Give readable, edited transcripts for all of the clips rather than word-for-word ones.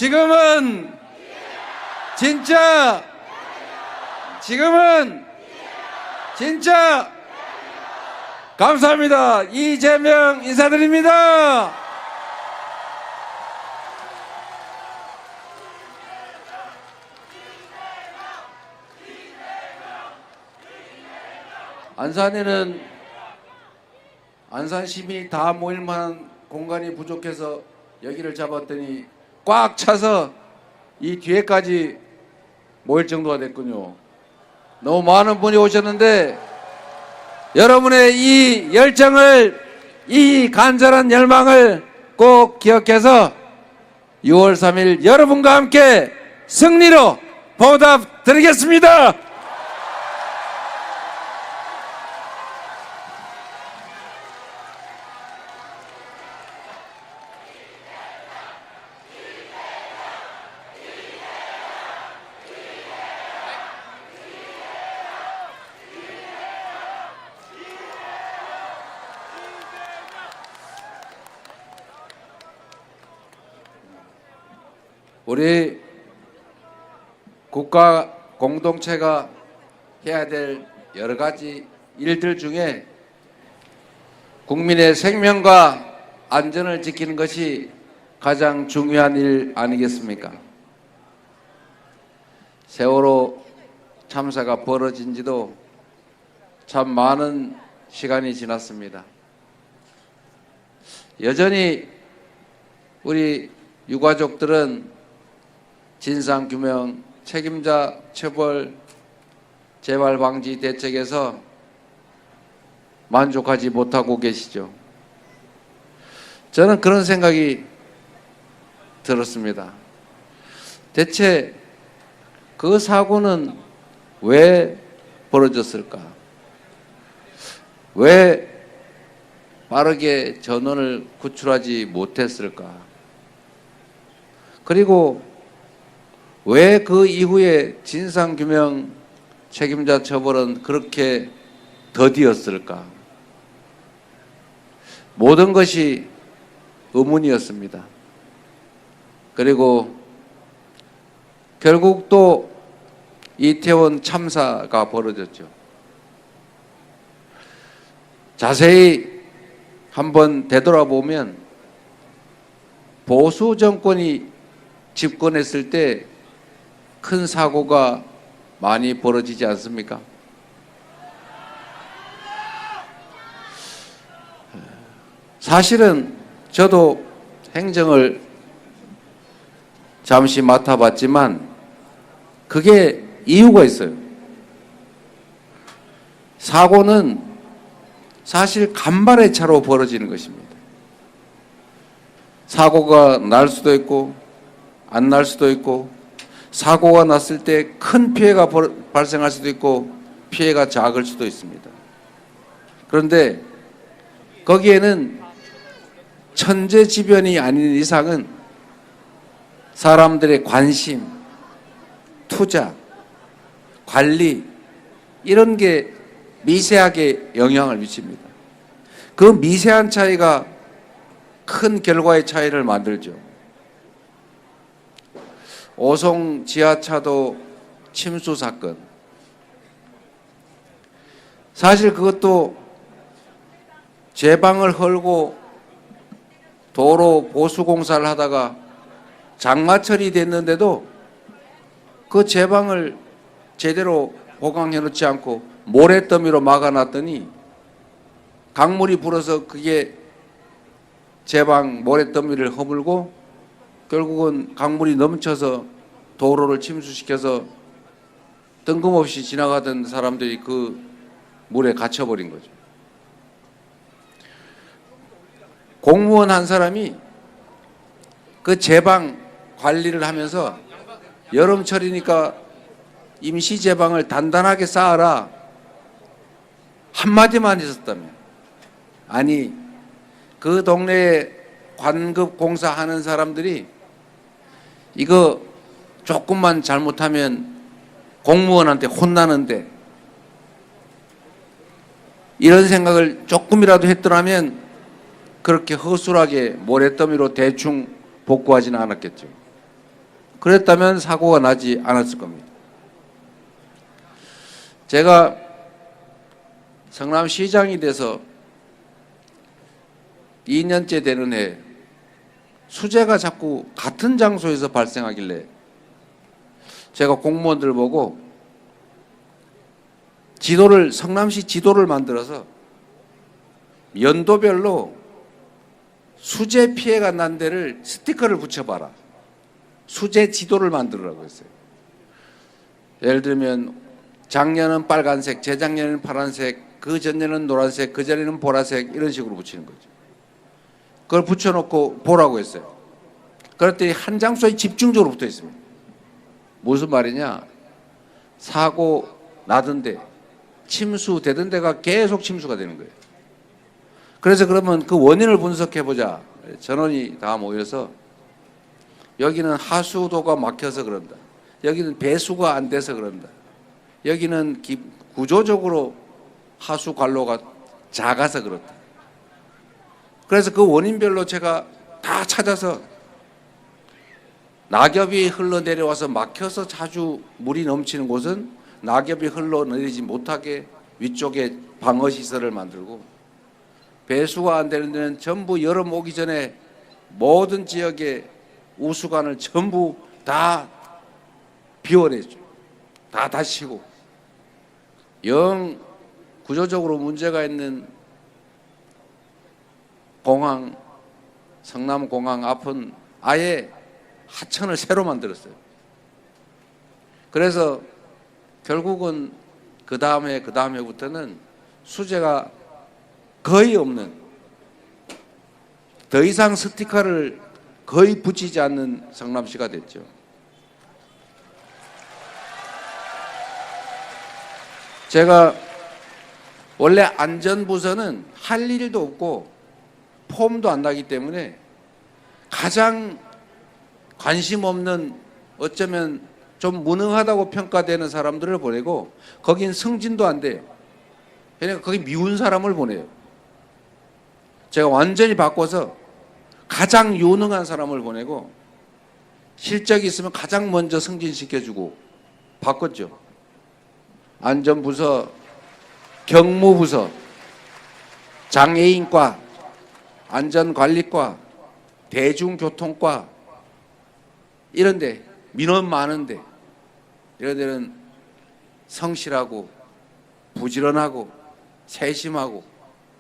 지금은 진짜 지금은 진짜 감사합니다. 이재명 인사드립니다. 안산에는 안산 시민이 다 모일 만한 공간이 부족해서 여기를 잡았더니 꽉 차서 이 뒤에까지 모일 정도가 됐군요. 너무 많은 분이 오셨는데 여러분의 이 열정을, 이 간절한 열망을 꼭 기억해서 6월 3일 여러분과 함께 승리로 보답드리겠습니다. 우리 국가 공동체가 해야 될 여러 가지 일들 중에 국민의 생명과 안전을 지키는 것이 가장 중요한 일 아니겠습니까? 세월호 참사가 벌어진 지도 참 많은 시간이 지났습니다. 여전히 우리 유가족들은 진상규명, 책임자 처벌, 재발 방지 대책에서 만족하지 못하고 계시죠. 저는 그런 생각이 들었습니다. 대체 그 사고는 왜 벌어졌을까? 왜 빠르게 전원을 구출하지 못했을까? 그리고 왜 그 이후에 진상규명 책임자 처벌은 그렇게 더디었을까? 모든 것이 의문이었습니다. 그리고 결국 또 이태원 참사가 벌어졌죠. 자세히 한번 되돌아보면 보수 정권이 집권했을 때 큰 사고가 많이 벌어지지 않습니까? 사실은 저도 행정을 잠시 맡아봤지만 그게 이유가 있어요. 사고는 사실 간발의 차로 벌어지는 것입니다. 사고가 날 수도 있고 안 날 수도 있고, 사고가 났을 때 큰 피해가 발생할 수도 있고 피해가 작을 수도 있습니다. 그런데 거기에는 천재지변이 아닌 이상은 사람들의 관심, 투자, 관리 이런 게 미세하게 영향을 미칩니다. 그 미세한 차이가 큰 결과의 차이를 만들죠. 오송 지하차도 침수 사건. 사실 그것도 제방을 헐고 도로 보수공사를 하다가 장마철이 됐는데도 그 제방을 제대로 보강해 놓지 않고 모래더미로 막아놨더니 강물이 불어서 그게 제방 모래더미를 허물고 결국은 강물이 넘쳐서 도로를 침수시켜서 뜬금없이 지나가던 사람들이 그 물에 갇혀버린 거죠. 공무원 한 사람이 그 제방 관리를 하면서 여름철이니까 임시 제방을 단단하게 쌓아라 한마디만 있었다며. 아니 그 동네에 관급 공사하는 사람들이 이거 조금만 잘못하면 공무원한테 혼나는데 이런 생각을 조금이라도 했더라면 그렇게 허술하게 모래더미로 대충 복구하지는 않았겠죠. 그랬다면 사고가 나지 않았을 겁니다. 제가 성남시장이 돼서 2년째 되는 해 수재가 자꾸 같은 장소에서 발생하길래 제가 공무원들 보고 성남시 지도를 만들어서 연도별로 수재 피해가 난 데를 스티커를 붙여봐라. 수재 지도를 만들으라고 했어요. 예를 들면 작년은 빨간색, 재작년에는 파란색, 그 전년은 노란색, 그 전에는 보라색 이런 식으로 붙이는 거죠. 그걸 붙여놓고 보라고 했어요. 그랬더니 한 장소에 집중적으로 붙어 있습니다. 무슨 말이냐? 사고 나던데 침수되던 데가 계속 침수가 되는 거예요. 그래서 그러면 그 원인을 분석해보자. 전원이 다 모여서 여기는 하수도가 막혀서 그런다. 여기는 배수가 안 돼서 그런다. 여기는 구조적으로 하수 관로가 작아서 그렇다. 그래서 그 원인별로 제가 다 찾아서 낙엽이 흘러내려와서 막혀서 자주 물이 넘치는 곳은 낙엽이 흘러내리지 못하게 위쪽에 방어시설을 만들고, 배수가 안 되는 데는 전부 여름 오기 전에 모든 지역의 우수관을 전부 다 비워내죠. 다 다시고, 영 구조적으로 문제가 있는 공항, 성남공항 앞은 아예 하천을 새로 만들었어요. 그래서 결국은 그 다음 해부터는 수재가 거의 없는, 더 이상 스티커를 거의 붙이지 않는 성남시가 됐죠. 제가 원래 안전부서는 할 일도 없고 폼도 안 나기 때문에 가장 관심 없는, 어쩌면 좀 무능하다고 평가되는 사람들을 보내고, 거긴 승진도 안 돼요. 그러니까 거기 미운 사람을 보내요. 제가 완전히 바꿔서 가장 유능한 사람을 보내고 실적이 있으면 가장 먼저 승진시켜주고 바꿨죠. 안전부서, 경무부서, 장애인과, 안전관리과, 대중교통과, 이런데 민원 많은데 이런 데는 성실하고 부지런하고 세심하고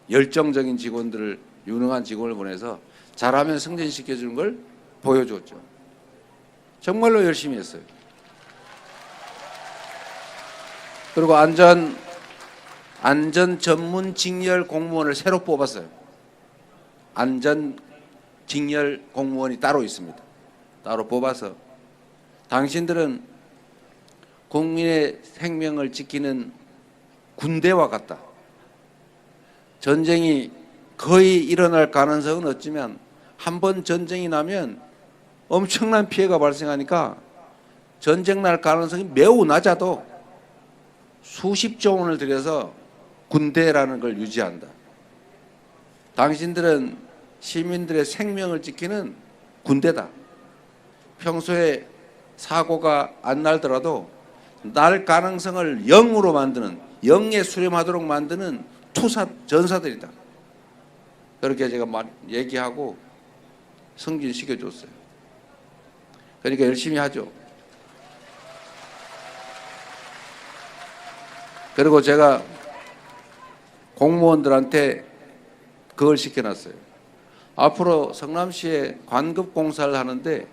열정적인 직원들을, 유능한 직원을 보내서 잘하면 승진시켜주는 걸 보여줬죠. 정말로 열심히 했어요. 그리고 안전 전문 직렬 공무원을 새로 뽑았어요. 안전 직렬 공무원이 따로 있습니다. 따로 뽑아서 당신들은 국민의 생명을 지키는 군대와 같다. 전쟁이 거의 일어날 가능성은 없지만 한 번 전쟁이 나면 엄청난 피해가 발생하니까 전쟁 날 가능성이 매우 낮아도 수십조 원을 들여서 군대라는 걸 유지한다. 당신들은 시민들의 생명을 지키는 군대다. 평소에 사고가 안 날더라도 날 가능성을 0으로 만드는, 0에 수렴하도록 만드는 전사들이다. 그렇게 제가 얘기하고 승진시켜줬어요. 그러니까 열심히 하죠. 그리고 제가 공무원들한테 그걸 시켜놨어요. 앞으로 성남시에 관급공사를 하는데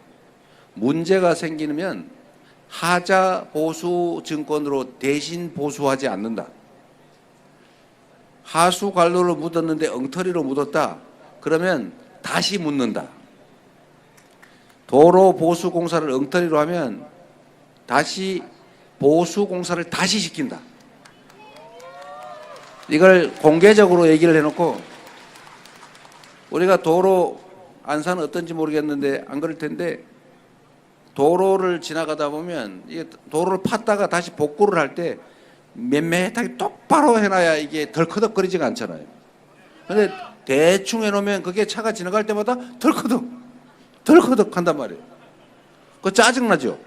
문제가 생기면 하자 보수 증권으로 대신 보수하지 않는다. 하수 관로로 묻었는데 엉터리로 묻었다. 그러면 다시 묻는다. 도로 보수 공사를 엉터리로 하면 다시 보수 공사를 다시 시킨다. 이걸 공개적으로 얘기를 해놓고, 우리가 도로, 안산은 어떤지 모르겠는데 안 그럴 텐데, 도로를 지나가다 보면 이게 도로를 팠다가 다시 복구를 할 때 맴매하게 똑바로 해놔야 이게 덜커덕거리지가 않잖아요. 근데 대충 해놓으면 그게 차가 지나갈 때마다 덜커덕 한단 말이에요. 그거 짜증나죠?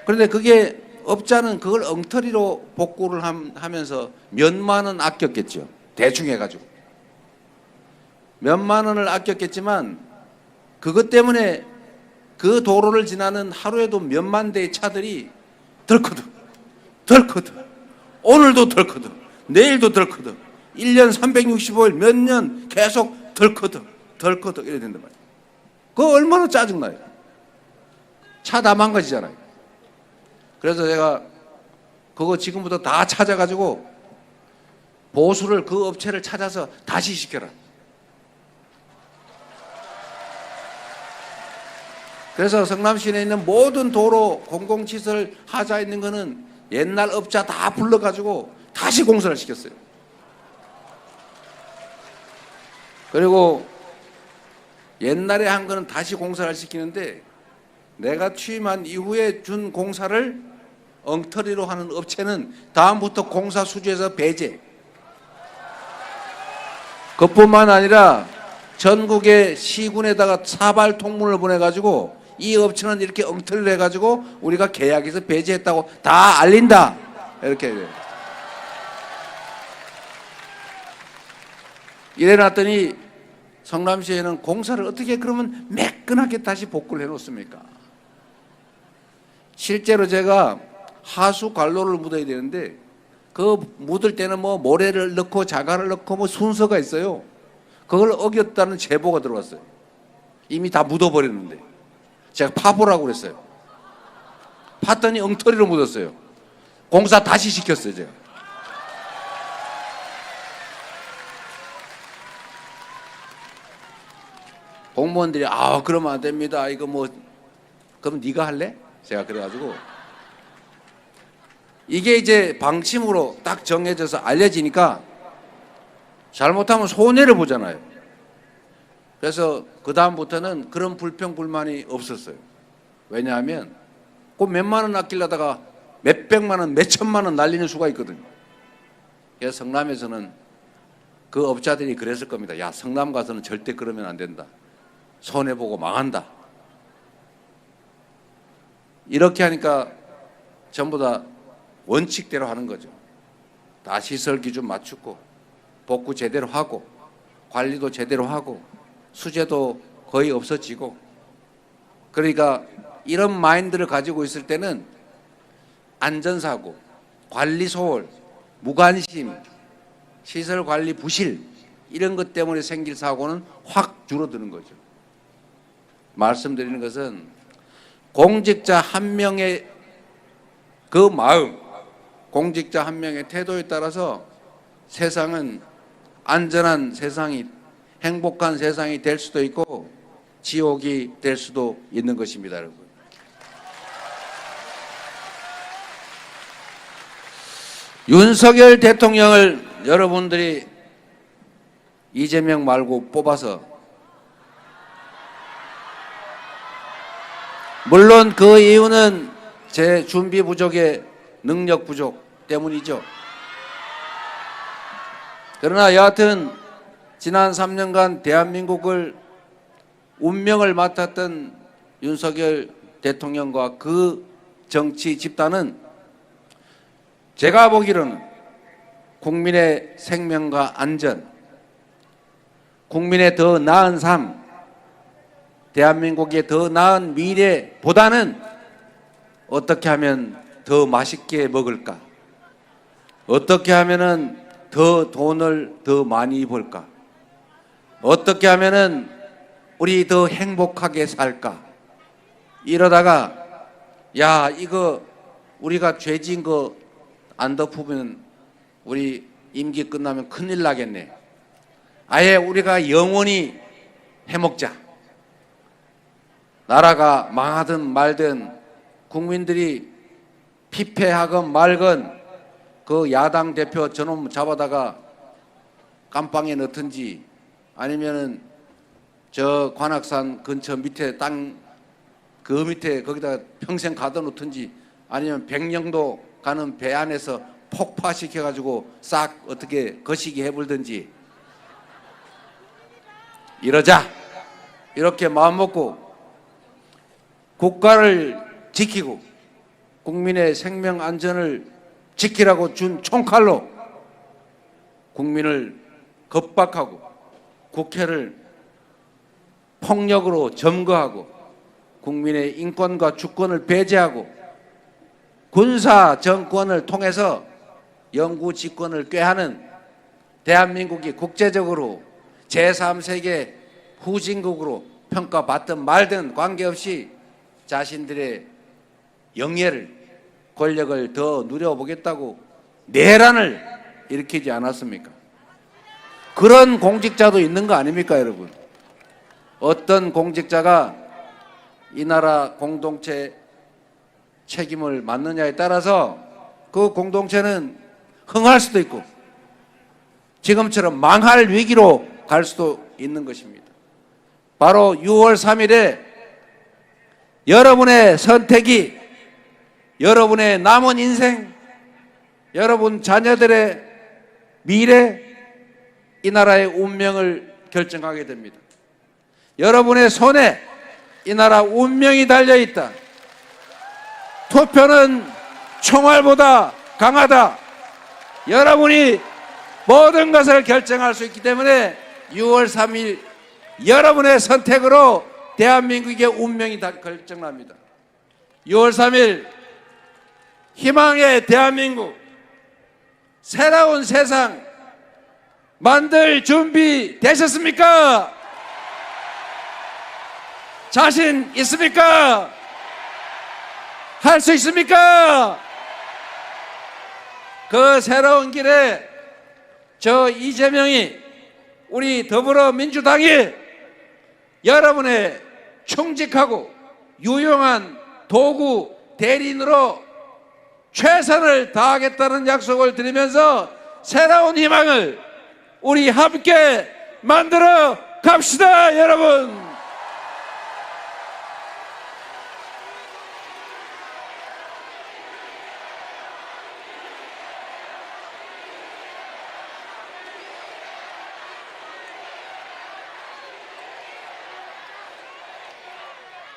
그런데 그게 업자는 그걸 엉터리로 복구를 하면서 몇만 원 아꼈겠죠. 대충 해가지고. 몇만 원을 아꼈겠지만 그것 때문에 그 도로를 지나는 하루에도 몇만 대의 차들이 덜커덕, 덜커덕, 오늘도 덜커덕, 내일도 덜커덕, 1년 365일 몇 년 계속 덜커덕, 덜커덕 이래야 된단 말이에요. 그거 얼마나 짜증나요. 차 다 망가지잖아요. 그래서 제가 그거 지금부터 다 찾아가지고 보수를 그 업체를 찾아서 다시 시켜라. 그래서 성남시내에 있는 모든 도로 공공시설 하자 있는 거는 옛날 업자 다 불러가지고 다시 공사를 시켰어요. 그리고 옛날에 한 거는 다시 공사를 시키는데 내가 취임한 이후에 준 공사를 엉터리로 하는 업체는 다음부터 공사 수주에서 배제. 그뿐만 아니라 전국의 시군에다가 사발 통문을 보내가지고 이 업체는 이렇게 엉터리를 해가지고 우리가 계약에서 배제했다고 다 알린다. 이렇게 해요. 이래놨더니 성남시에는 공사를 어떻게 그러면 매끈하게 다시 복구를 해놓습니까? 실제로 제가 하수 관로를 묻어야 되는데 그 묻을 때는 뭐 모래를 넣고 자갈을 넣고 뭐 순서가 있어요. 그걸 어겼다는 제보가 들어왔어요. 이미 다 묻어버렸는데 제가 파보라고 그랬어요. 팠더니 엉터리로 묻었어요. 공사 다시 시켰어요 제가. 공무원들이 그러면 안 됩니다. 이거 뭐 그럼 네가 할래? 제가 그래가지고 이게 이제 방침으로 딱 정해져서 알려지니까 잘못하면 손해를 보잖아요. 그래서 그 다음부터는 그런 불평 불만이 없었어요. 왜냐하면 그 몇만 원 아끼려다가 몇백만 원, 몇천만 원 날리는 수가 있거든요. 그래서 성남에서는 그 업자들이 그랬을 겁니다. 야, 성남 가서는 절대 그러면 안 된다. 손해보고 망한다. 이렇게 하니까 전부 다 원칙대로 하는 거죠. 다 시설 기준 맞추고 복구 제대로 하고 관리도 제대로 하고 수재도 거의 없어지고. 그러니까 이런 마인드를 가지고 있을 때는 안전사고, 관리 소홀, 무관심, 시설 관리 부실 이런 것 때문에 생길 사고는 확 줄어드는 거죠. 말씀드리는 것은 공직자 한 명의 그 마음, 공직자 한 명의 태도에 따라서 세상은 안전한 세상이, 행복한 세상이 될 수도 있고 지옥이 될 수도 있는 것입니다, 여러분. 윤석열 대통령을 여러분들이 이재명 말고 뽑아서, 물론 그 이유는 제 준비 부족의 능력 부족 때문이죠. 그러나 여하튼 지난 3년간 대한민국을 운명을 맡았던 윤석열 대통령과 그 정치 집단은 제가 보기로는 국민의 생명과 안전, 국민의 더 나은 삶, 대한민국의 더 나은 미래보다는 어떻게 하면 더 맛있게 먹을까? 어떻게 하면은 더 돈을 더 많이 벌까? 어떻게 하면은 우리 더 행복하게 살까? 이러다가 야, 이거 우리가 죄진 거 안 덮으면 우리 임기 끝나면 큰일 나겠네. 아예 우리가 영원히 해먹자. 나라가 망하든 말든 국민들이 피폐하건 말건 그 야당 대표 저놈 잡아다가 깜빵에 넣든지 아니면은 저 관악산 근처 밑에 땅 그 밑에 거기다 평생 가둬놓든지 아니면 백령도 가는 배 안에서 폭파시켜가지고 싹 어떻게 거시기 해불든지 이러자. 이렇게 마음먹고 국가를 지키고 국민의 생명 안전을 지키라고 준 총칼로 국민을 겁박하고 국회를 폭력으로 점거하고 국민의 인권과 주권을 배제하고 군사 정권을 통해서 영구 집권을 꾀하는 대한민국이 국제적으로 제3세계 후진국으로 평가받든 말든 관계없이 자신들의 영예를, 권력을 더 누려보겠다고 내란을 일으키지 않았습니까? 그런 공직자도 있는 거 아닙니까, 여러분? 어떤 공직자가 이 나라 공동체 책임을 맡느냐에 따라서 그 공동체는 흥할 수도 있고 지금처럼 망할 위기로 갈 수도 있는 것입니다. 바로 6월 3일에 여러분의 선택이 여러분의 남은 인생, 여러분 자녀들의 미래, 이 나라의 운명을 결정하게 됩니다. 여러분의 손에 이 나라 운명이 달려있다. 투표는 총알보다 강하다. 여러분이 모든 것을 결정할 수 있기 때문에 6월 3일 여러분의 선택으로 대한민국의 운명이 결정납니다. 6월 3일 희망의 대한민국, 새로운 세상 만들 준비 되셨습니까? 자신 있습니까? 할 수 있습니까? 그 새로운 길에 저 이재명이, 우리 더불어민주당이 여러분의 충직하고 유용한 도구 대리인으로 최선을 다하겠다는 약속을 드리면서 새로운 희망을 우리 함께 만들어 갑시다, 여러분.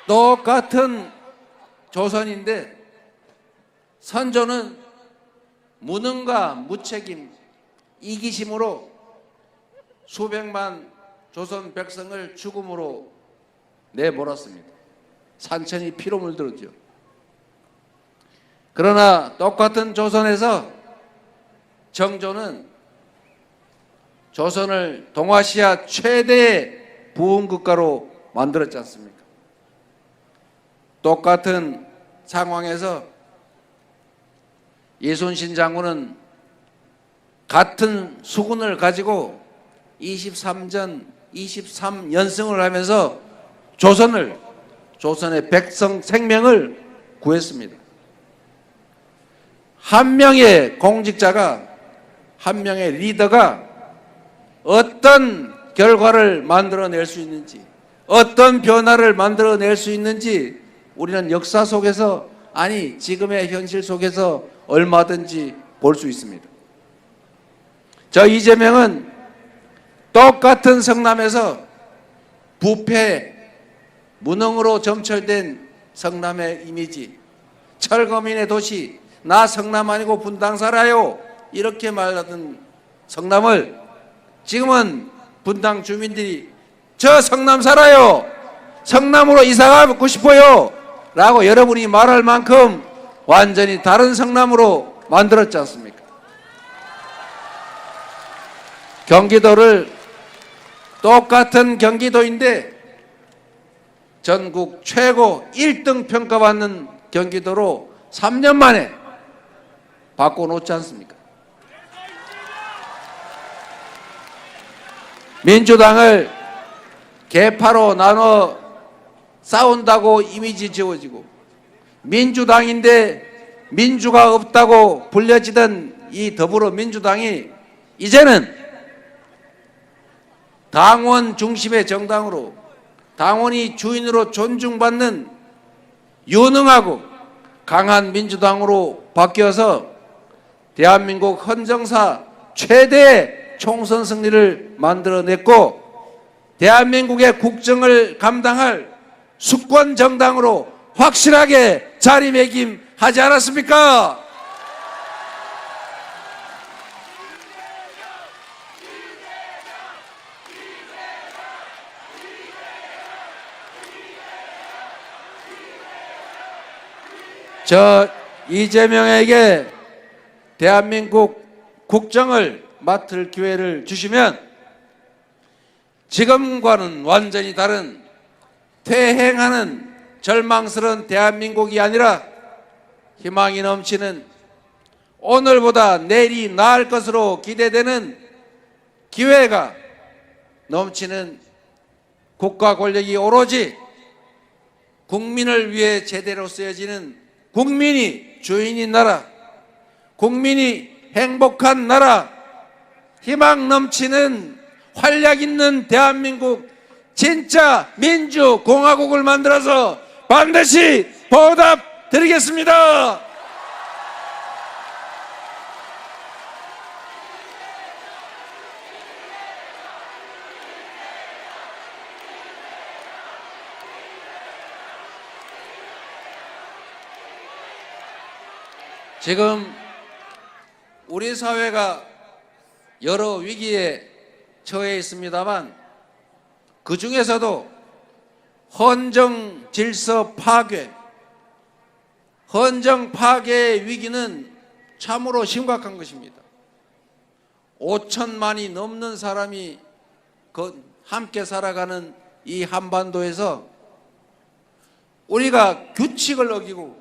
똑같은 조선인데 선조는 무능과 무책임, 이기심으로 수백만 조선 백성을 죽음으로 내몰았습니다. 산천이 피로 물들었죠. 그러나 똑같은 조선에서 정조는 조선을 동아시아 최대의 부흥국가로 만들었지 않습니까? 똑같은 상황에서 이순신 장군은 같은 수군을 가지고 23연승을 하면서 조선의 백성 생명을 구했습니다. 한 명의 공직자가, 한 명의 리더가 어떤 결과를 만들어낼 수 있는지, 어떤 변화를 만들어낼 수 있는지 우리는 역사 속에서, 아니 지금의 현실 속에서 얼마든지 볼 수 있습니다. 저 이재명은 똑같은 성남에서 부패, 무능으로 점철된 성남의 이미지, 철거민의 도시, 나 성남 아니고 분당 살아요, 이렇게 말하던 성남을 지금은 분당 주민들이 저 성남 살아요, 성남으로 이사가고 싶어요 라고 여러분이 말할 만큼 완전히 다른 성남으로 만들었지 않습니까? 경기도를 똑같은 경기도인데 전국 최고 1등 평가받는 경기도로 3년 만에 바꿔놓지 않습니까? 민주당을 계파로 나눠 싸운다고 이미지 지워지고, 민주당인데 민주가 없다고 불려지던 이 더불어민주당이 이제는 당원 중심의 정당으로, 당원이 주인으로 존중받는 유능하고 강한 민주당으로 바뀌어서 대한민국 헌정사 최대의 총선 승리를 만들어냈고, 대한민국의 국정을 감당할 수권 정당으로 확실하게 자리매김하지 않았습니까? 저 이재명에게 대한민국 국정을 맡을 기회를 주시면 지금과는 완전히 다른 퇴행하는 절망스러운 대한민국이 아니라 희망이 넘치는, 오늘보다 내일이 나을 것으로 기대되는 기회가 넘치는 국가 권력이 오로지 국민을 위해 제대로 쓰여지는 국민이 주인인 나라, 국민이 행복한 나라, 희망 넘치는 활력 있는 대한민국 진짜 민주공화국을 만들어서 반드시 보답드리겠습니다. 지금 우리 사회가 여러 위기에 처해 있습니다만 그 중에서도 헌정 질서 파괴, 헌정 파괴의 위기는 참으로 심각한 것입니다. 5천만이 넘는 사람이 함께 살아가는 이 한반도에서 우리가 규칙을 어기고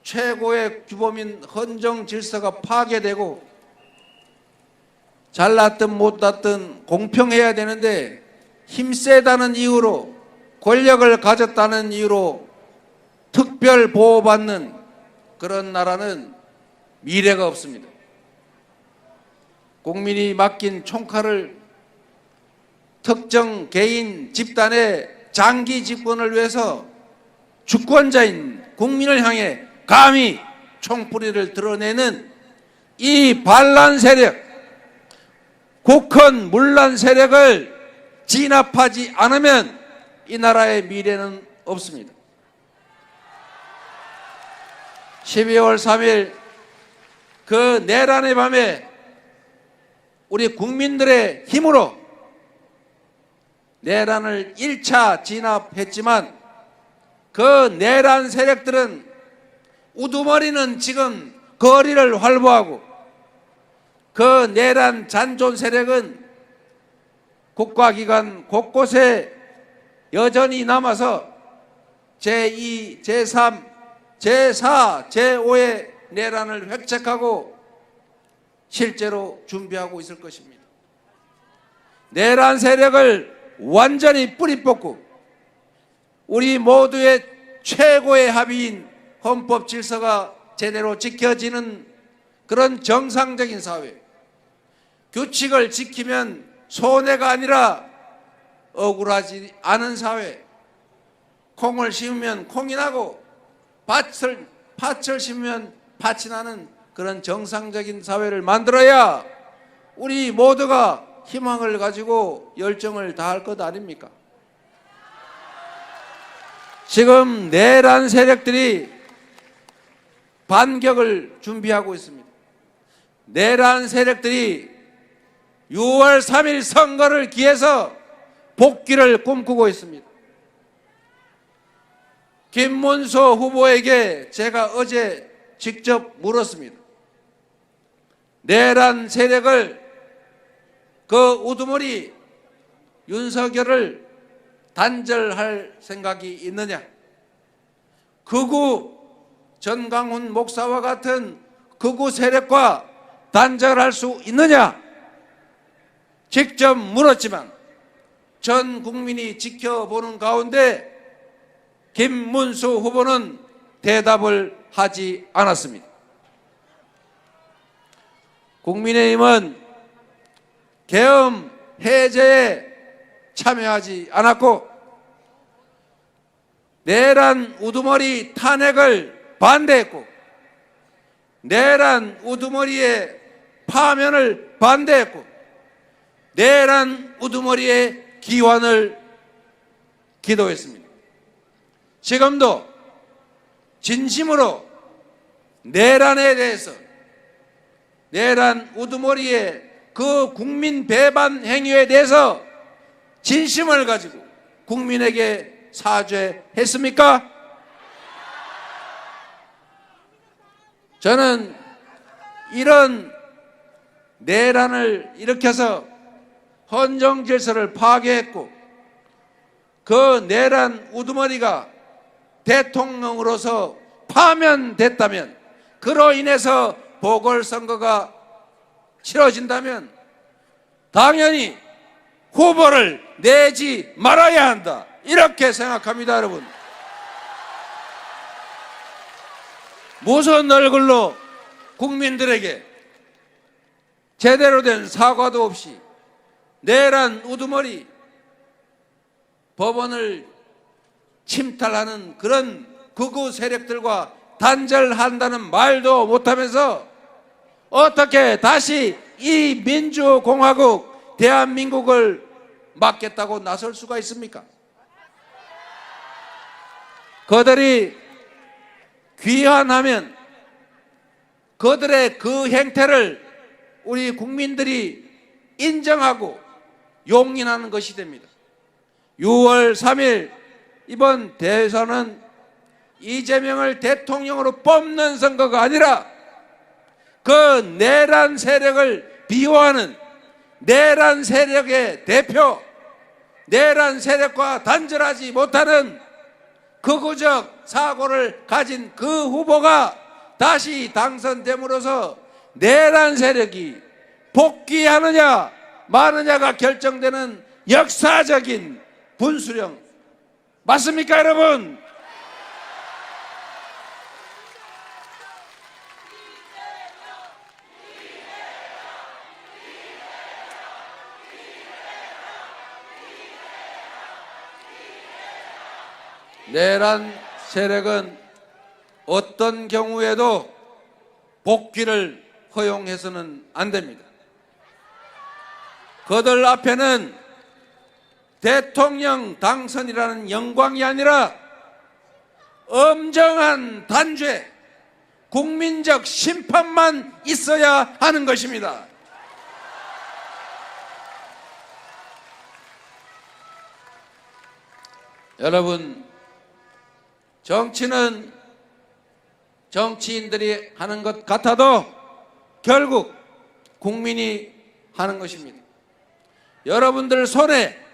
최고의 규범인 헌정 질서가 파괴되고 잘났든 못났든 공평해야 되는데 힘세다는 이유로, 권력을 가졌다는 이유로 특별 보호받는 그런 나라는 미래가 없습니다. 국민이 맡긴 총칼을 특정 개인 집단의 장기 집권을 위해서 주권자인 국민을 향해 감히 총뿌리를 드러내는 이 반란 세력, 국헌 문란 세력을 진압하지 않으면 이 나라의 미래는 없습니다. 12월 3일 그 내란의 밤에 우리 국민들의 힘으로 내란을 1차 진압했지만 그 내란 세력들은 우두머리는 지금 거리를 활보하고 그 내란 잔존 세력은 국가기관 곳곳에 여전히 남아서 제2, 제3, 제4, 제5의 내란을 획책하고 실제로 준비하고 있을 것입니다. 내란 세력을 완전히 뿌리 뽑고 우리 모두의 최고의 합의인 헌법 질서가 제대로 지켜지는 그런 정상적인 사회, 규칙을 지키면 손해가 아니라 억울하지 않은 사회, 콩을 심으면 콩이 나고 팥을 심으면 팥이 나는 그런 정상적인 사회를 만들어야 우리 모두가 희망을 가지고 열정을 다할 것 아닙니까? 지금 내란 세력들이 반격을 준비하고 있습니다. 내란 세력들이 6월 3일 선거를 기해서 복귀를 꿈꾸고 있습니다. 김문수 후보에게 제가 어제 직접 물었습니다. 내란 세력을 그 우두머리 윤석열을 단절할 생각이 있느냐? 극우 전강훈 목사와 같은 극우 세력과 단절할 수 있느냐? 직접 물었지만 전 국민이 지켜보는 가운데 김문수 후보는 대답을 하지 않았습니다. 국민의힘은 계엄 해제에 참여하지 않았고 내란 우두머리 탄핵을 반대했고 내란 우두머리의 파면을 반대했고 내란 우두머리의 기환을 기도했습니다. 지금도 진심으로 내란에 대해서, 내란 우두머리의 그 국민 배반 행위에 대해서 진심을 가지고 국민에게 사죄했습니까? 저는 이런 내란을 일으켜서 헌정 질서를 파괴했고 그 내란 우두머리가 대통령으로서 파면됐다면, 그로 인해서 보궐선거가 치러진다면 당연히 후보를 내지 말아야 한다, 이렇게 생각합니다. 여러분, 무슨 얼굴로 국민들에게 제대로 된 사과도 없이 내란 우두머리 법원을 침탈하는 그런 극우 세력들과 단절한다는 말도 못하면서 어떻게 다시 이 민주공화국 대한민국을 맡겠다고 나설 수가 있습니까? 그들이 귀환하면 그들의 그 행태를 우리 국민들이 인정하고 용인하는 것이 됩니다. 6월 3일 이번 대선은 이재명을 대통령으로 뽑는 선거가 아니라 그 내란 세력을 비호하는 내란 세력의 대표, 내란 세력과 단절하지 못하는 극우적 사고를 가진 그 후보가 다시 당선됨으로써 내란 세력이 복귀하느냐 마느냐가 결정되는 역사적인 분수령, 맞습니까, 여러분? 내란 세력은 어떤 경우에도 복귀를 허용해서는 안 됩니다. 그들 앞에는 대통령 당선이라는 영광이 아니라 엄정한 단죄, 국민적 심판만 있어야 하는 것입니다. 여러분, 정치는 정치인들이 하는 것 같아도 결국 국민이 하는 것입니다. 여러분들 손에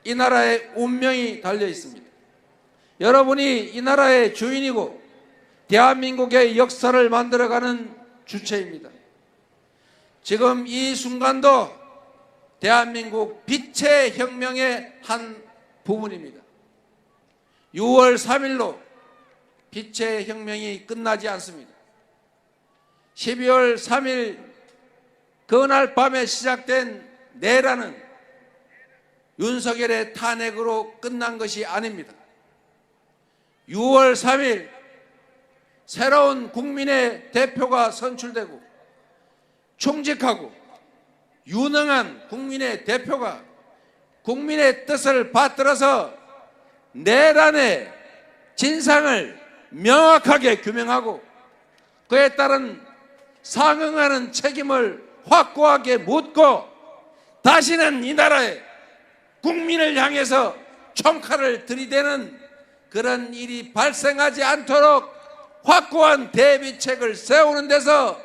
이 나라의 운명이 달려 있습니다. 여러분이 이 나라의 주인이고 대한민국의 역사를 만들어가는 주체입니다. 지금 이 순간도 대한민국 빛의 혁명의 한 부분입니다. 6월 3일로 빛의 혁명이 끝나지 않습니다. 12월 3일 그날 밤에 시작된 내란은 윤석열의 탄핵으로 끝난 것이 아닙니다. 6월 3일 새로운 국민의 대표가 선출되고 충직하고 유능한 국민의 대표가 국민의 뜻을 받들어서 내란의 진상을 명확하게 규명하고 그에 따른 상응하는 책임을 확고하게 묻고 다시는 이 나라의 국민을 향해서 총칼을 들이대는 그런 일이 발생하지 않도록 확고한 대비책을 세우는 데서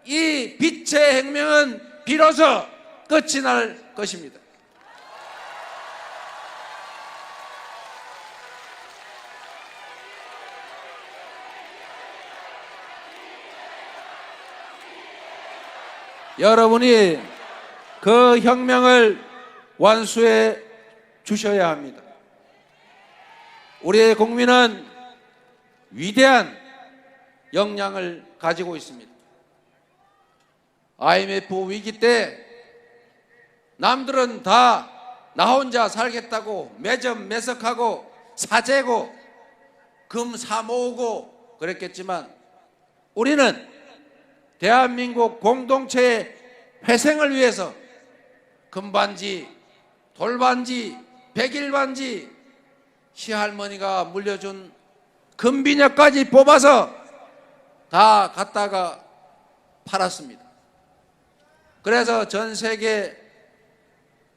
이 빛의 혁명은 비로소 끝이 날 것입니다. 여러분이 그 혁명을 완수해 주셔야 합니다. 우리의 국민은 위대한 역량을 가지고 있습니다. IMF 위기 때 남들은 다 나 혼자 살겠다고 매점매석하고 사재고 금 사모으고 그랬겠지만 우리는 대한민국 공동체의 회생을 위해서 금반지, 돌반지, 백일반지 시할머니가 물려준 금비녀까지 뽑아서 다 갖다가 팔았습니다. 그래서 전 세계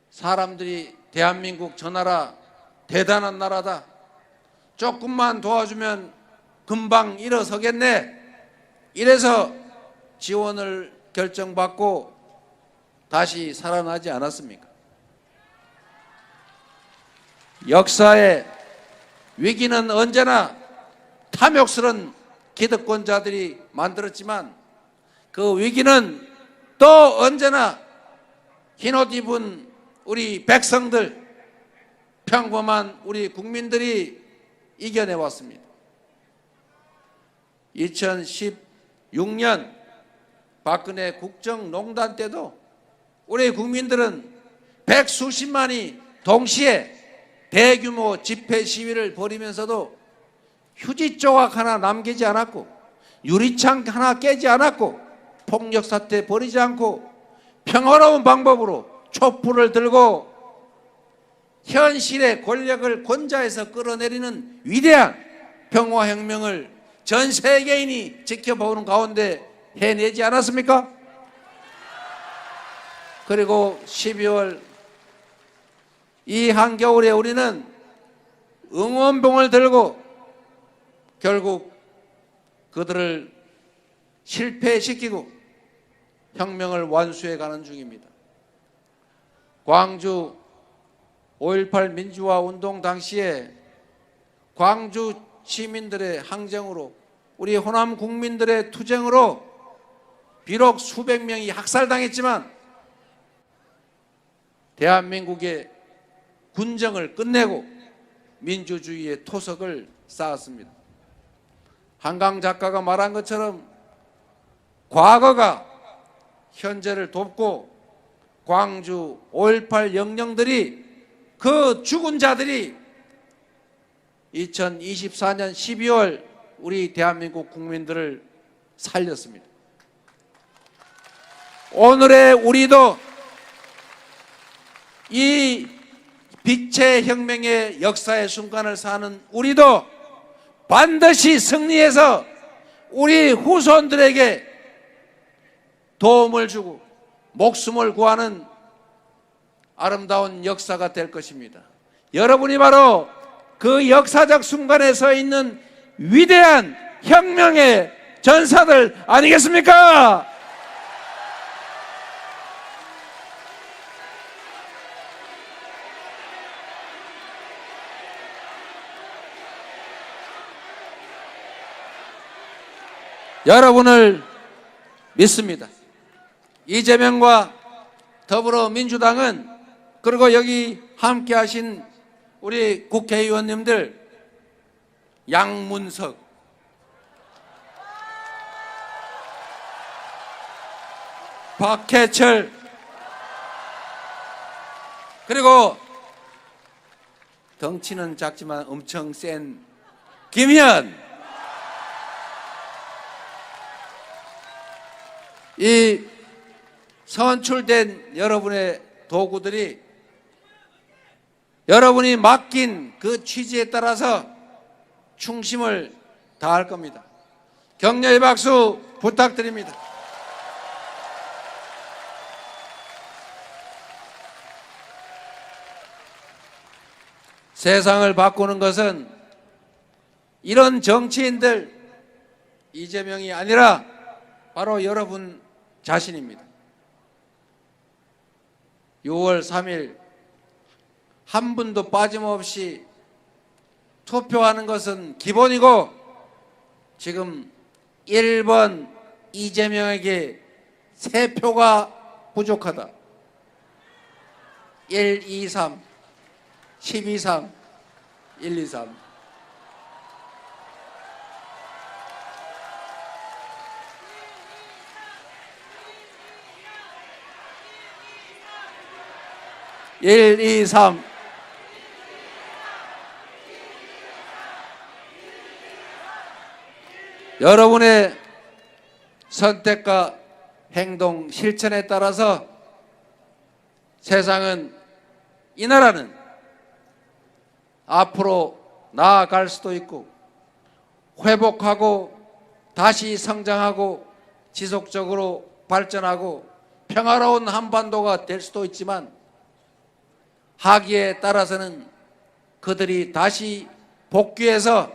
사람들이 대한민국 저 나라 대단한 나라다, 조금만 도와주면 금방 일어서겠네, 이래서 지원을 결정받고 다시 살아나지 않았습니까? 역사의 위기는 언제나 탐욕스러운 기득권자들이 만들었지만 그 위기는 또 언제나 흰옷 입은 우리 백성들, 평범한 우리 국민들이 이겨내왔습니다. 2016년 박근혜 국정농단 때도 우리 국민들은 백수십만이 동시에 대규모 집회 시위를 벌이면서도 휴지 조각 하나 남기지 않았고 유리창 하나 깨지 않았고 폭력 사태 벌이지 않고 평화로운 방법으로 촛불을 들고 현실의 권력을 권좌에서 끌어내리는 위대한 평화혁명을 전 세계인이 지켜보는 가운데 해내지 않았습니까? 그리고 12월 이 한겨울에 우리는 응원봉을 들고 결국 그들을 실패시키고 혁명을 완수해 가는 중입니다. 광주 5.18 민주화 운동 당시에 광주 시민들의 항쟁으로, 우리 호남 국민들의 투쟁으로 비록 수백 명이 학살당했지만 대한민국의 군정을 끝내고 민주주의의 토석을 쌓았습니다. 한강 작가가 말한 것처럼 과거가 현재를 돕고 광주 5.18 영령들이, 그 죽은 자들이 2024년 12월 우리 대한민국 국민들을 살렸습니다. 오늘의 우리도 이 빛의 혁명의 역사의 순간을 사는 우리도 반드시 승리해서 우리 후손들에게 도움을 주고 목숨을 구하는 아름다운 역사가 될 것입니다. 여러분이 바로 그 역사적 순간에 서 있는 위대한 혁명의 전사들 아니겠습니까? 여러분을 믿습니다. 이재명과 더불어민주당은, 그리고 여기 함께 하신 우리 국회의원님들, 양문석, 박해철, 그리고 덩치는 작지만 엄청 센 김현, 이 선출된 여러분의 도구들이 여러분이 맡긴 그 취지에 따라서 충심을 다할 겁니다. 격려의 박수 부탁드립니다. 세상을 바꾸는 것은 이런 정치인들, 이재명이 아니라 바로 여러분 자신입니다. 6월 3일 한 분도 빠짐없이 투표하는 것은 기본이고, 지금 1번 이재명에게 3표가 부족하다. 1, 2, 3, 12, 3, 1, 2, 3. 일, 이, 삼. 여러분의 선택과 행동, 실천에 따라서 세상은, 이 나라는 앞으로 나아갈 수도 있고 회복하고 다시 성장하고 지속적으로 발전하고 평화로운 한반도가 될 수도 있지만 하기에 따라서는 그들이 다시 복귀해서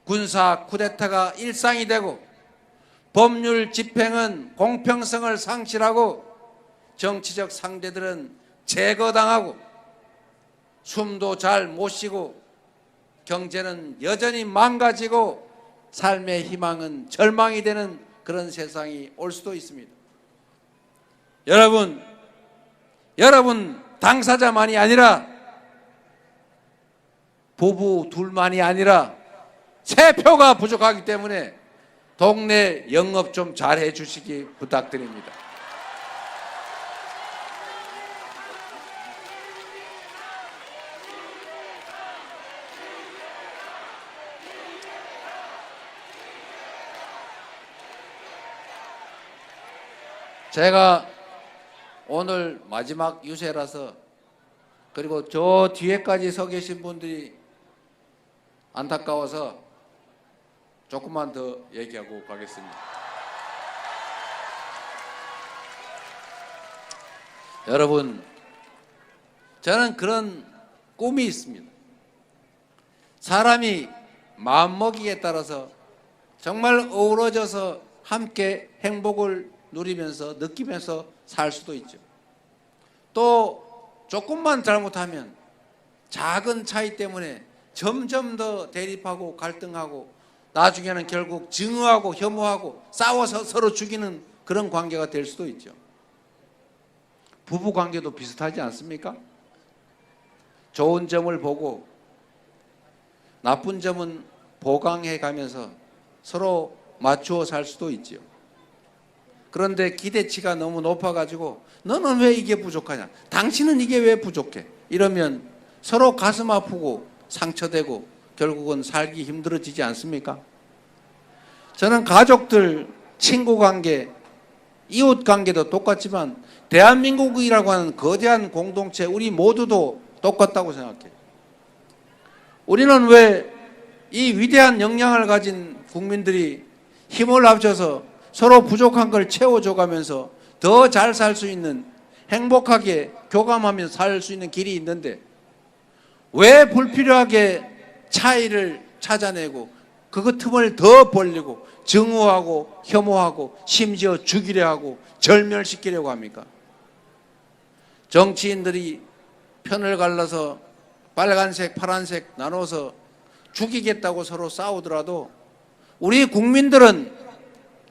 군사 쿠데타가 일상이 되고 법률 집행은 공평성을 상실하고 정치적 상대들은 제거당하고 숨도 잘 못 쉬고 경제는 여전히 망가지고 삶의 희망은 절망이 되는 그런 세상이 올 수도 있습니다. 여러분 당사자만이 아니라 부부 둘만이 아니라 세 표가 부족하기 때문에 동네 영업 좀 잘해 주시기 부탁드립니다. 제가 오늘 마지막 유세라서 그리고 저 뒤에까지 서 계신 분들이 안타까워서 조금만 더 얘기하고 가겠습니다. 여러분, 저는 그런 꿈이 있습니다. 사람이 마음먹기에 따라서 정말 어우러져서 함께 행복을 누리면서 느끼면서 살 수도 있죠. 또 조금만 잘못하면 작은 차이 때문에 점점 더 대립하고 갈등하고 나중에는 결국 증오하고 혐오하고 싸워서 서로 죽이는 그런 관계가 될 수도 있죠. 부부 관계도 비슷하지 않습니까? 좋은 점을 보고 나쁜 점은 보강해 가면서 서로 맞추어 살 수도 있죠. 그런데 기대치가 너무 높아가지고 너는 왜 이게 부족하냐? 당신은 이게 왜 부족해? 이러면 서로 가슴 아프고 상처되고 결국은 살기 힘들어지지 않습니까? 저는 가족들, 친구 관계, 이웃 관계도 똑같지만 대한민국이라고 하는 거대한 공동체 우리 모두도 똑같다고 생각해요. 우리는 왜 이 위대한 역량을 가진 국민들이 힘을 합쳐서 서로 부족한 걸 채워줘가면서 더 잘 살 수 있는 행복하게 교감하며 살 수 있는 길이 있는데 왜 불필요하게 차이를 찾아내고 그 틈을 더 벌리고 증오하고 혐오하고 심지어 죽이려 하고 절멸시키려고 합니까? 정치인들이 편을 갈라서 빨간색 파란색 나눠서 죽이겠다고 서로 싸우더라도 우리 국민들은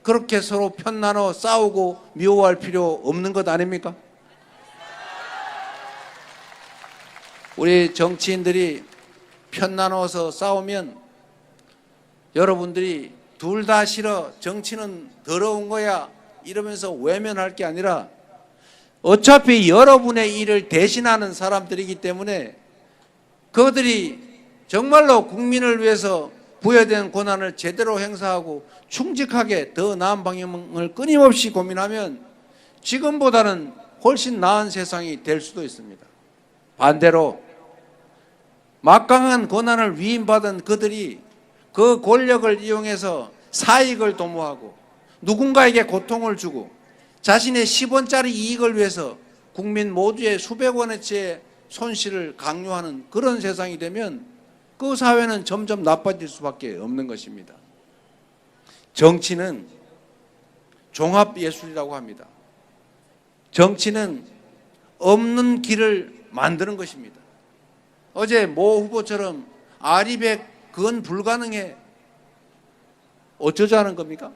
그렇게 서로 편 나눠 싸우고 미워할 필요 없는 것 아닙니까? 우리 정치인들이 편 나눠서 싸우면 여러분들이 둘 다 싫어, 정치는 더러운 거야 이러면서 외면할 게 아니라 어차피 여러분의 일을 대신하는 사람들이기 때문에 그들이 정말로 국민을 위해서 부여된 권한을 제대로 행사하고 충직하게 더 나은 방향을 끊임없이 고민하면 지금보다는 훨씬 나은 세상이 될 수도 있습니다. 반대로 막강한 권한을 위임받은 그들이 그 권력을 이용해서 사익을 도모하고 누군가에게 고통을 주고 자신의 10원짜리 이익을 위해서 국민 모두의 수백 원어치의 손실을 강요하는 그런 세상이 되면 그 사회는 점점 나빠질 수밖에 없는 것입니다. 정치는 종합예술이라고 합니다. 정치는 없는 길을 만드는 것입니다. 어제 모 후보처럼 아리백 그건 불가능해. 어쩌자는 겁니까?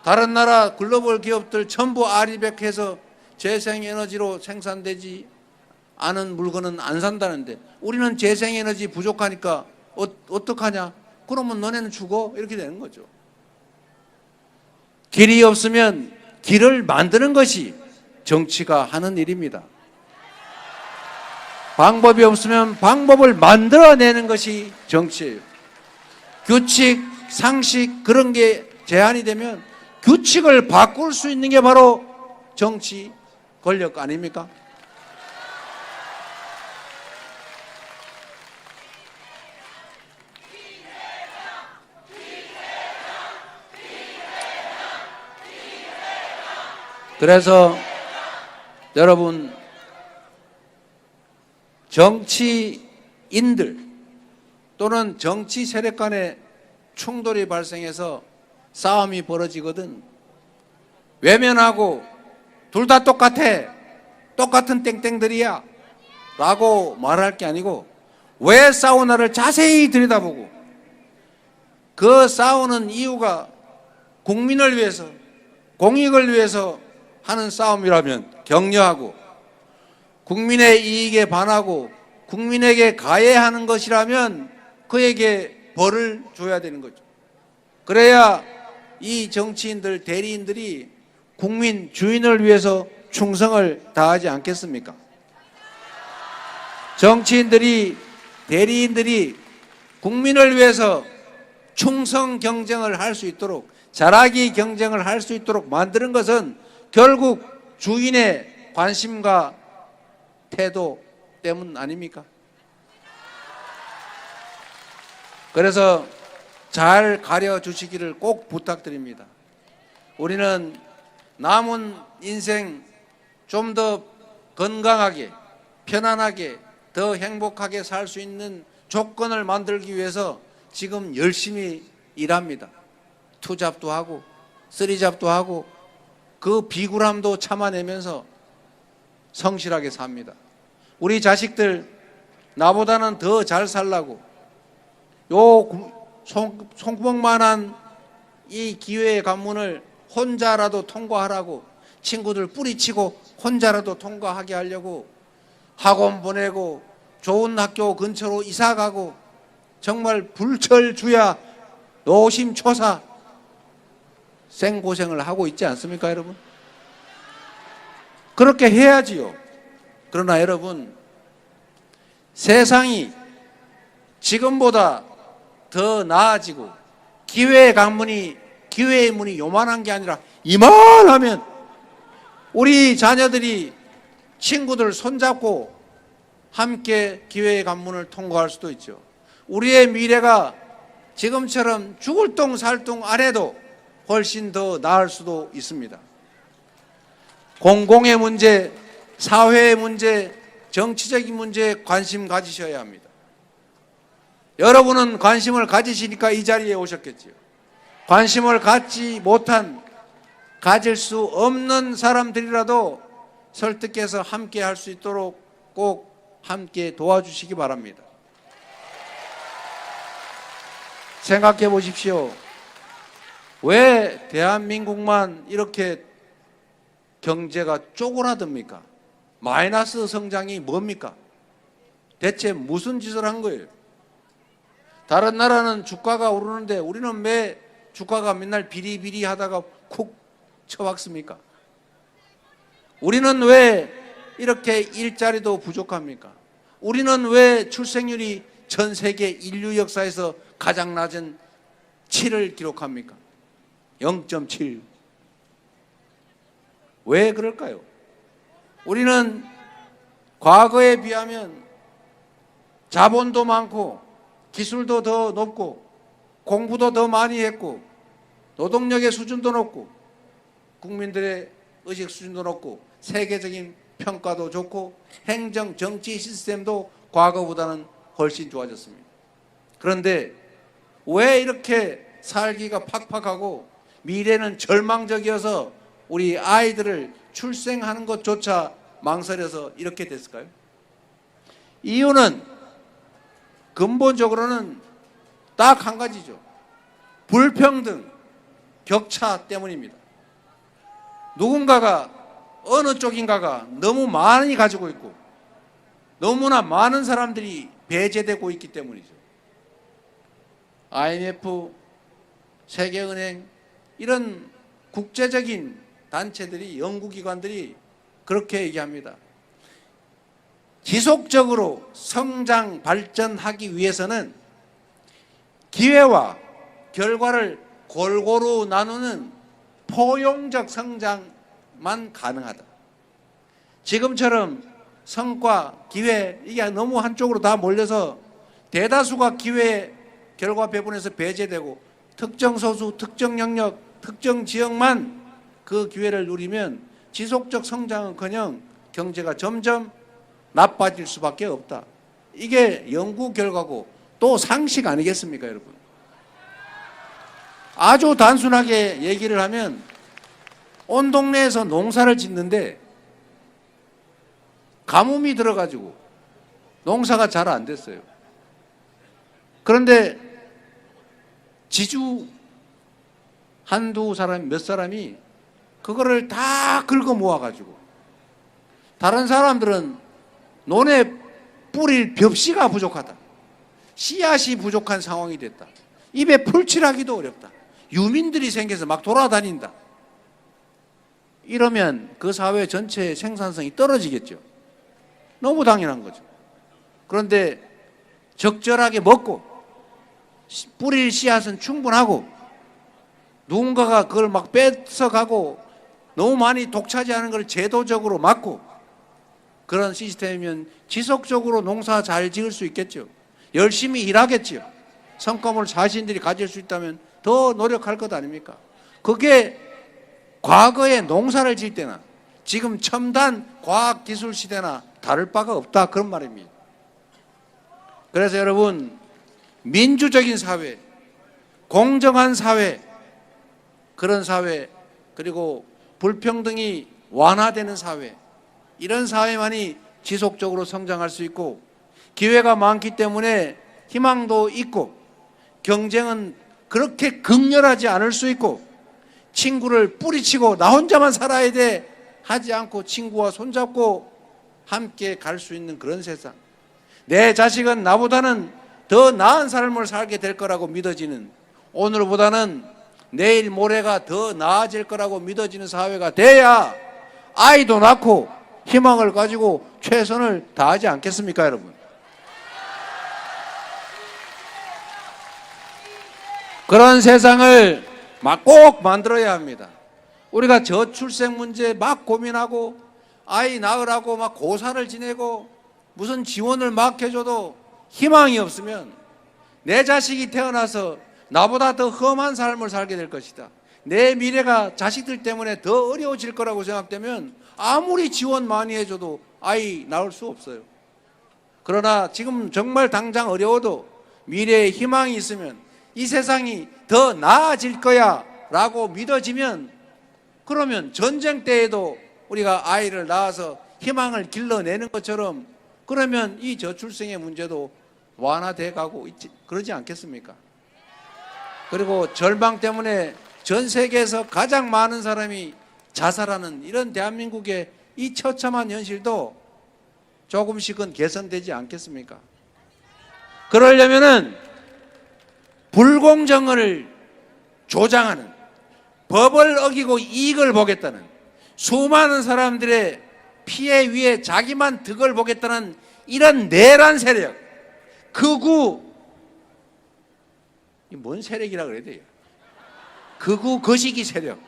다른 나라 글로벌 기업들 전부 아리백해서 재생에너지로 생산되지 않은 물건은 안 산다는데 우리는 재생에너지 부족하니까 어떡하냐? 그러면 너네는 죽어? 이렇게 되는 거죠. 길이 없으면 길을 만드는 것이 정치가 하는 일입니다. 방법이 없으면 방법을 만들어내는 것이 정치예요. 규칙, 상식 그런 게 제한이 되면 규칙을 바꿀 수 있는 게 바로 정치 권력 아닙니까? 그래서 여러분, 정치인들 또는 정치 세력 간의 충돌이 발생해서 싸움이 벌어지거든 외면하고 둘 다 똑같아, 똑같은 땡땡들이야 라고 말할 게 아니고 왜 싸우나를 자세히 들여다보고 그 싸우는 이유가 국민을 위해서, 공익을 위해서 하는 싸움이라면 격려하고, 국민의 이익에 반하고 국민에게 가해하는 것이라면 그에게 벌을 줘야 되는 거죠. 그래야 이 정치인들, 대리인들이 국민, 주인을 위해서 충성을 다하지 않겠습니까? 정치인들이, 대리인들이 국민을 위해서 충성 경쟁을 할 수 있도록, 잘하기 경쟁을 할 수 있도록 만드는 것은 결국 주인의 관심과 태도 때문 아닙니까? 그래서 잘 가려주시기를 꼭 부탁드립니다. 우리는 남은 인생 좀 더 건강하게, 편안하게, 더 행복하게 살 수 있는 조건을 만들기 위해서 지금 열심히 일합니다. 투잡도 하고 쓰리잡도 하고 그 비굴함도 참아내면서 성실하게 삽니다. 우리 자식들 나보다는 더 잘 살라고 요 손구멍만한 이 기회의 관문을 혼자라도 통과하라고, 친구들 뿌리치고 혼자라도 통과하게 하려고 학원 보내고 좋은 학교 근처로 이사 가고 정말 불철주야 노심초사 생고생을 하고 있지 않습니까, 여러분? 그렇게 해야지요. 그러나 여러분, 세상이 지금보다 더 나아지고 기회의 관문이, 기회의 문이 요만한 게 아니라 이만하면 우리 자녀들이 친구들 손잡고 함께 기회의 관문을 통과할 수도 있죠. 우리의 미래가 지금처럼 죽을 똥 살 똥 안 해도 훨씬 더 나을 수도 있습니다. 공공의 문제, 사회의 문제, 정치적인 문제에 관심 가지셔야 합니다. 여러분은 관심을 가지시니까 이 자리에 오셨겠지요. 관심을 갖지 못한, 가질 수 없는 사람들이라도 설득해서 함께 할 수 있도록 꼭 함께 도와주시기 바랍니다. 생각해 보십시오. 왜 대한민국만 이렇게 경제가 쪼그라듭니까? 마이너스 성장이 뭡니까? 대체 무슨 짓을 한 거예요? 다른 나라는 주가가 오르는데 우리는 왜 주가가 맨날 비리비리 하다가 쿡 쳐박습니까? 우리는 왜 이렇게 일자리도 부족합니까? 우리는 왜 출생률이 전 세계 인류 역사에서 가장 낮은 7을 기록합니까? 0.7. 왜 그럴까요? 우리는 과거에 비하면 자본도 많고 기술도 더 높고 공부도 더 많이 했고 노동력의 수준도 높고 국민들의 의식 수준도 높고 세계적인 평가도 좋고 행정 정치 시스템도 과거보다는 훨씬 좋아졌습니다. 그런데 왜 이렇게 살기가 팍팍하고 미래는 절망적이어서 우리 아이들을 출생하는 것조차 망설여서 이렇게 됐을까요? 이유는 근본적으로는 딱 한 가지죠. 불평등, 격차 때문입니다. 누군가가, 어느 쪽인가가 너무 많이 가지고 있고 너무나 많은 사람들이 배제되고 있기 때문이죠. IMF, 세계은행 이런 국제적인 단체들이, 연구기관들이 그렇게 얘기합니다. 지속적으로 성장, 발전하기 위해서는 기회와 결과를 골고루 나누는 포용적 성장만 가능하다. 지금처럼 성과, 기회 이게 너무 한쪽으로 다 몰려서 대다수가 기회, 결과 배분에서 배제되고 특정 소수, 특정 영역, 특정 지역만 그 기회를 누리면 지속적 성장은커녕 경제가 점점 나빠질 수밖에 없다. 이게 연구 결과고 또 상식 아니겠습니까, 여러분? 아주 단순하게 얘기를 하면 온 동네에서 농사를 짓는데 가뭄이 들어가지고 농사가 잘 안 됐어요. 그런데 지주 한두 사람, 몇 사람이 그거를 다 긁어 모아가지고 다른 사람들은 논에 뿌릴 벽시가 부족하다. 씨앗이 부족한 상황이 됐다. 입에 풀칠하기도 어렵다. 유민들이 생겨서 막 돌아다닌다. 이러면 그 사회 전체의 생산성이 떨어지겠죠. 너무 당연한 거죠. 그런데 적절하게 먹고 뿌릴 씨앗은 충분하고 누군가가 그걸 막 뺏어가고 너무 많이 독차지하는 걸 제도적으로 막고 그런 시스템이면 지속적으로 농사 잘 지을 수 있겠죠. 열심히 일하겠죠. 성과물 자신들이 가질 수 있다면 더 노력할 것 아닙니까? 그게 과거에 농사를 지을 때나 지금 첨단 과학기술 시대나 다를 바가 없다, 그런 말입니다. 그래서 여러분, 민주적인 사회, 공정한 사회, 그런 사회, 그리고 불평등이 완화되는 사회, 이런 사회만이 지속적으로 성장할 수 있고 기회가 많기 때문에 희망도 있고 경쟁은 그렇게 극렬하지 않을 수 있고 친구를 뿌리치고 나 혼자만 살아야 돼 하지 않고 친구와 손잡고 함께 갈 수 있는 그런 세상, 내 자식은 나보다는 더 나은 삶을 살게 될 거라고 믿어지는, 오늘보다는 내일 모레가 더 나아질 거라고 믿어지는 사회가 돼야 아이도 낳고 희망을 가지고 최선을 다하지 않겠습니까, 여러분? 그런 세상을 꼭 만들어야 합니다. 우리가 저출생 문제 막 고민하고 아이 낳으라고 막 고사를 지내고 무슨 지원을 막 해줘도 희망이 없으면 내 자식이 태어나서 나보다 더 험한 삶을 살게 될 것이다. 내 미래가 자식들 때문에 더 어려워질 거라고 생각되면 아무리 지원 많이 해줘도 아이 낳을 수 없어요. 그러나 지금 정말 당장 어려워도 미래에 희망이 있으면 이 세상이 더 나아질 거야 라고 믿어지면, 그러면 전쟁 때에도 우리가 아이를 낳아서 희망을 길러내는 것처럼 그러면 이 저출생의 문제도 완화돼 가고 있지, 그러지 않겠습니까? 그리고 절망 때문에 전 세계에서 가장 많은 사람이 자살하는 이런 대한민국의 이 처참한 현실도 조금씩은 개선되지 않겠습니까? 그러려면은 불공정을 조장하는, 법을 어기고 이익을 보겠다는, 수많은 사람들의 피해 위에 자기만 득을 보겠다는 이런 내란 세력, 극우, 뭔 세력이라 그래야 돼요? 극우 거시기 세력,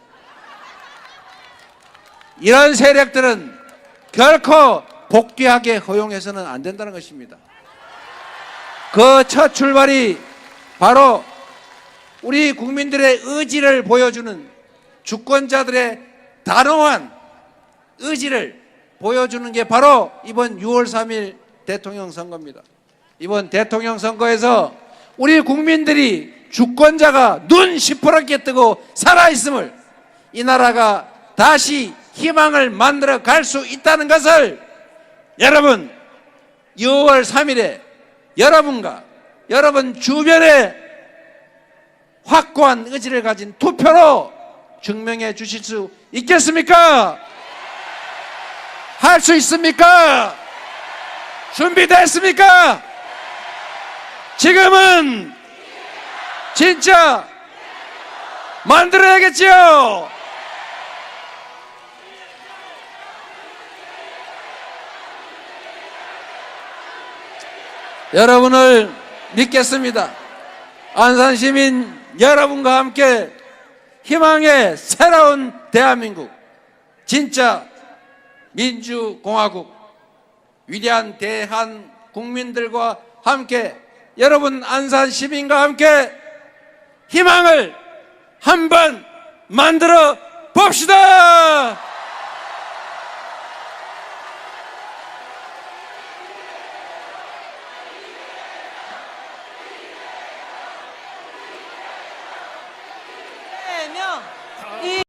이런 세력들은 결코 복귀하게 허용해서는 안 된다는 것입니다. 그 첫 출발이 바로 우리 국민들의 의지를 보여주는, 주권자들의 단호한 의지를 보여주는 게 바로 이번 6월 3일 대통령 선거입니다. 이번 대통령 선거에서 우리 국민들이 주권자가 눈 시퍼렇게 뜨고 살아있음을, 이 나라가 다시 희망을 만들어 갈 수 있다는 것을 여러분 6월 3일에 여러분과 여러분 주변에 확고한 의지를 가진 투표로 증명해 주실 수 있겠습니까? 할 수 있습니까? 준비됐습니까? 지금은 진짜 만들어야겠지요. 여러분을 믿겠습니다. 안산시민 여러분과 함께 희망의 새로운 대한민국, 진짜 민주공화국, 위대한 대한 국민들과 함께, 여러분 안산시민과 함께 희망을 한번 만들어 봅시다.